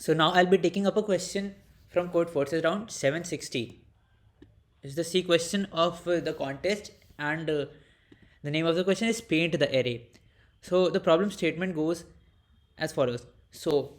So now I'll be taking up a question from Code Forces round 760. It's the C question of the contest, and the name of the question is paint the array. So the problem statement goes as follows. So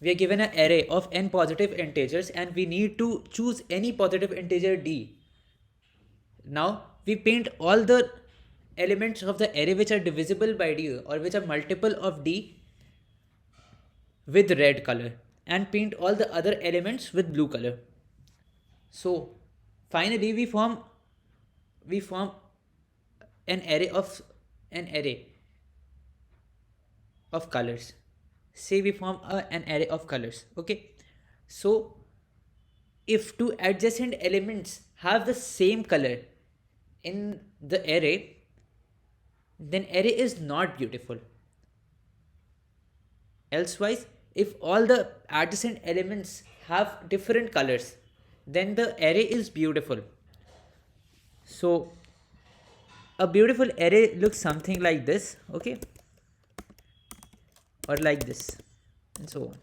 we are given an array of n positive integers and we need to choose any positive integer d. Now we paint all the elements of the array which are divisible by d or which are multiple of d with red color and paint all the other elements with blue color. So finally we form an array of colors. Say we form an array of colors. Okay. So if two adjacent elements have the same color in the array, then array is not beautiful. Elsewise, if all the adjacent elements have different colors, then the array is beautiful. So a beautiful array looks something like this, okay, or like this, and so on.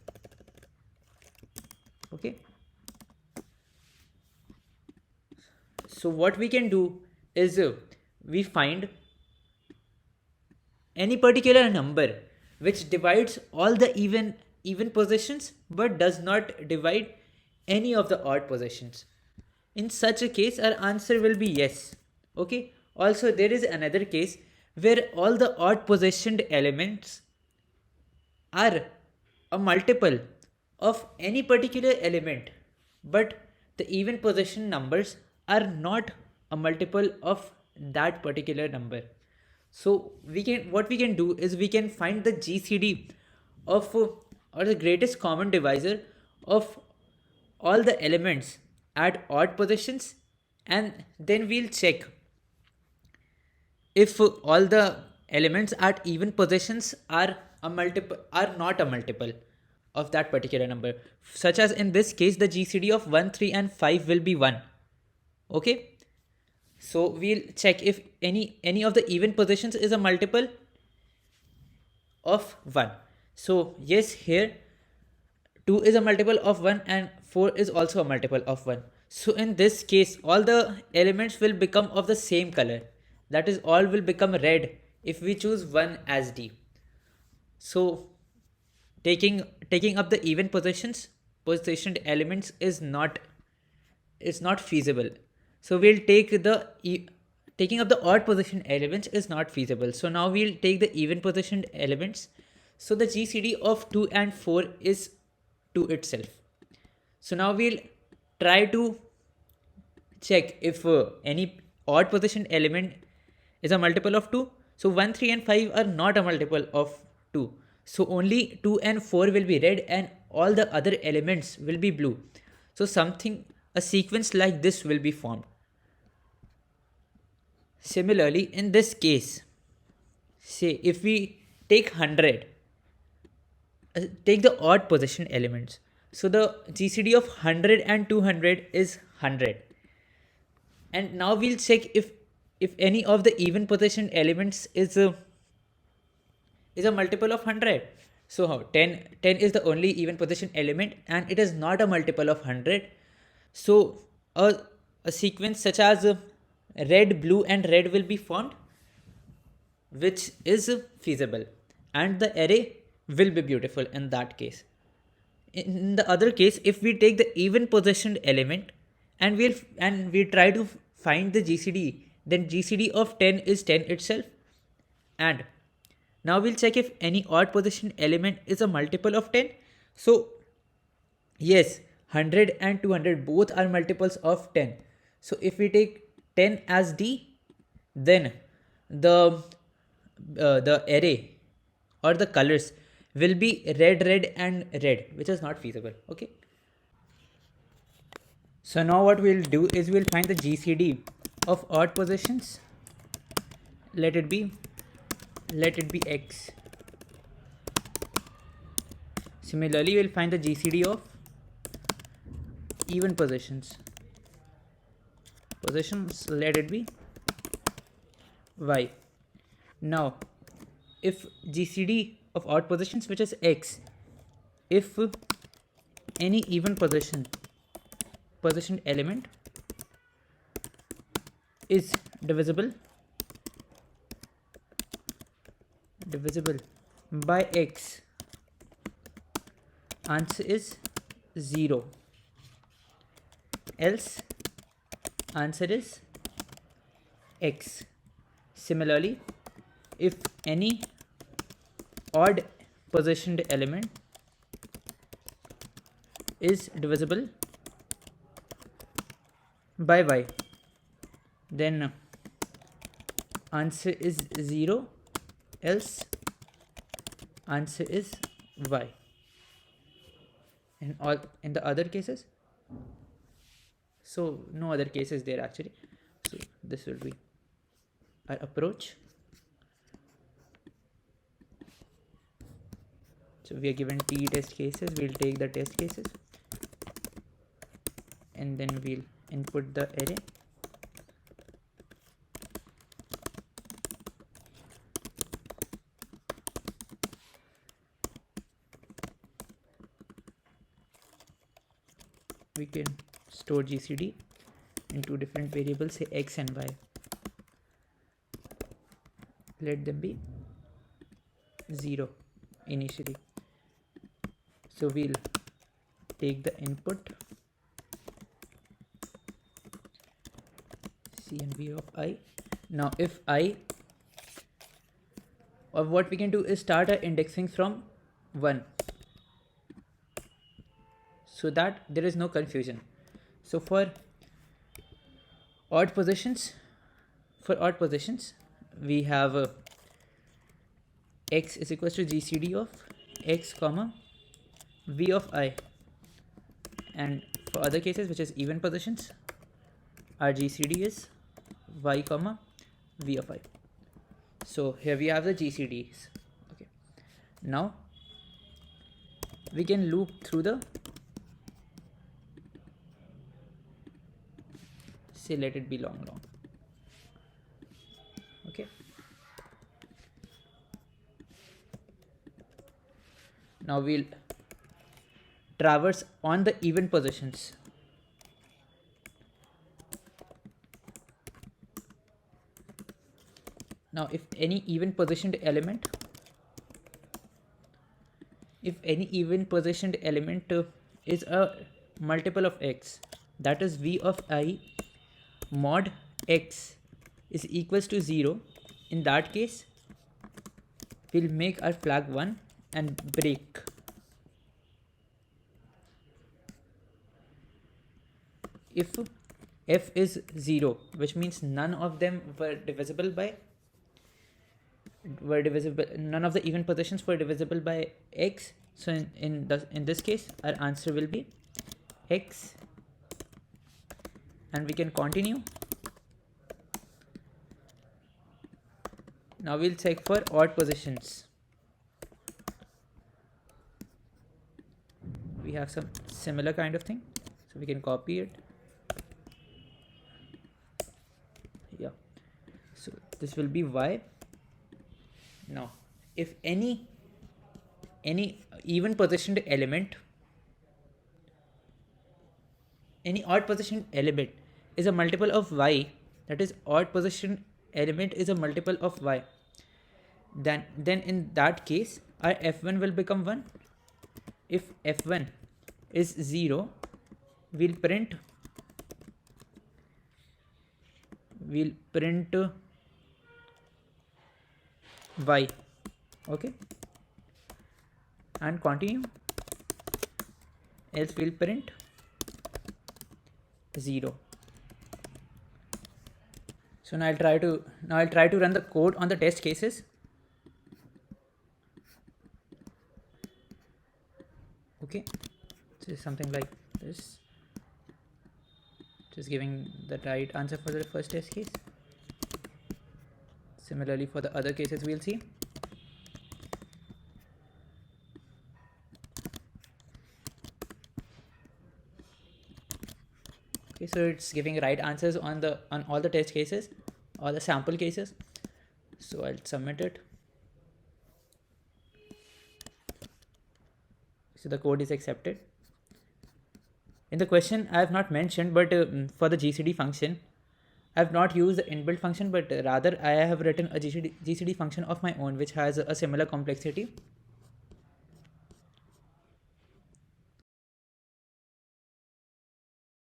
Okay. So what we can do is we find any particular number which divides all the even positions but does not divide any of the odd positions. In such a case, our answer will be yes. Okay. Also, there is another case where all the odd positioned elements are a multiple of any particular element, but the even position numbers are not a multiple of that particular number. So what we can do is we can find the GCD of or the greatest common divisor of all the elements at odd positions, and then we'll check if all the elements at even positions are not a multiple of that particular number, such as in this case the GCD of 1, 3 and 5 will be 1. Okay. So we'll check if any of the even positions is a multiple of 1. So yes, here 2 is a multiple of 1 and 4 is also a multiple of 1. So in this case, all the elements will become of the same color. That is, all will become red if we choose 1 as d. So taking up the even positioned elements is not feasible. So we'll taking up the odd position elements is not feasible. So now we'll take the even positioned elements. So the GCD of 2 and 4 is 2 itself. So now we'll try to check if any odd position element is a multiple of 2. So 1, 3 and 5 are not a multiple of 2. So only 2 and 4 will be red and all the other elements will be blue. So a sequence like this will be formed. Similarly, in this case, say if we take 100, take the odd position elements. So the GCD of 100 and 200 is 100. And now we'll check if any of the even position elements is a multiple of 100. So how 10 is the only even position element and it is not a multiple of 100. So a sequence such as red, blue and red will be formed, which is feasible, and the array will be beautiful in that case. In the other case, if we take the even positioned element and we try to find the GCD, then GCD of 10 is 10 itself. And now we'll check if any odd position element is a multiple of 10. So yes, 100 and 200 both are multiples of 10. So if we take 10 as d, then the array or the colors will be red, red and red, which is not feasible. Okay. So now what we'll do is we'll find the GCD of odd positions. Let it be x. Similarly, we'll find the GCD of even positions. Let it be y. Now if GCD of odd positions, which is x, if any even positioned element is divisible by x, answer is 0, else answer is x. Similarly, if any odd positioned element is divisible by y, then answer is 0, else answer is y. In the other cases, so no other cases there actually. So this will be our approach. So we are given t test cases, we'll take the test cases and then we'll input the array. We can store GCD in two different variables, say x and y. Let them be 0 initially. So we'll take the input c and v of I. Now if I, or what we can do is start our indexing from 1, so that there is no confusion. So for odd positions, we have x is equals to GCD of x comma v of I, and for other cases which is even positions, our GCD is y comma v of I. So here we have the GCDs. Okay, now we can loop through the, say let it be long. Okay, now we'll traverse on the even positions. Now if any even positioned element is a multiple of x, that is v of I mod x is equals to 0, in that case we'll make our flag 1 and break. If f is 0, which means none of them were divisible by, none of the even positions were divisible by x, so in this case our answer will be x, and we can continue. Now we'll check for odd positions. We have some similar kind of thing, so we can copy it. Yeah, so this will be y. Now if any even positioned element, any odd positioned element is a multiple of y, that is odd positioned element is a multiple of y, then in that case our f1 will become 1. If f1 is 0, we'll print y. Okay, and continue, else we'll print 0. So now I'll try to run the code on the test cases. Okay, so something like this, just giving the right answer for the first test case. Similarly for the other cases we'll see. Okay, so it's giving right answers on all the test cases, all the sample cases. So I'll submit it. So the code is accepted. In the question, I have not mentioned, but for the GCD function, I have not used the inbuilt function, but rather I have written a GCD function of my own, which has a similar complexity.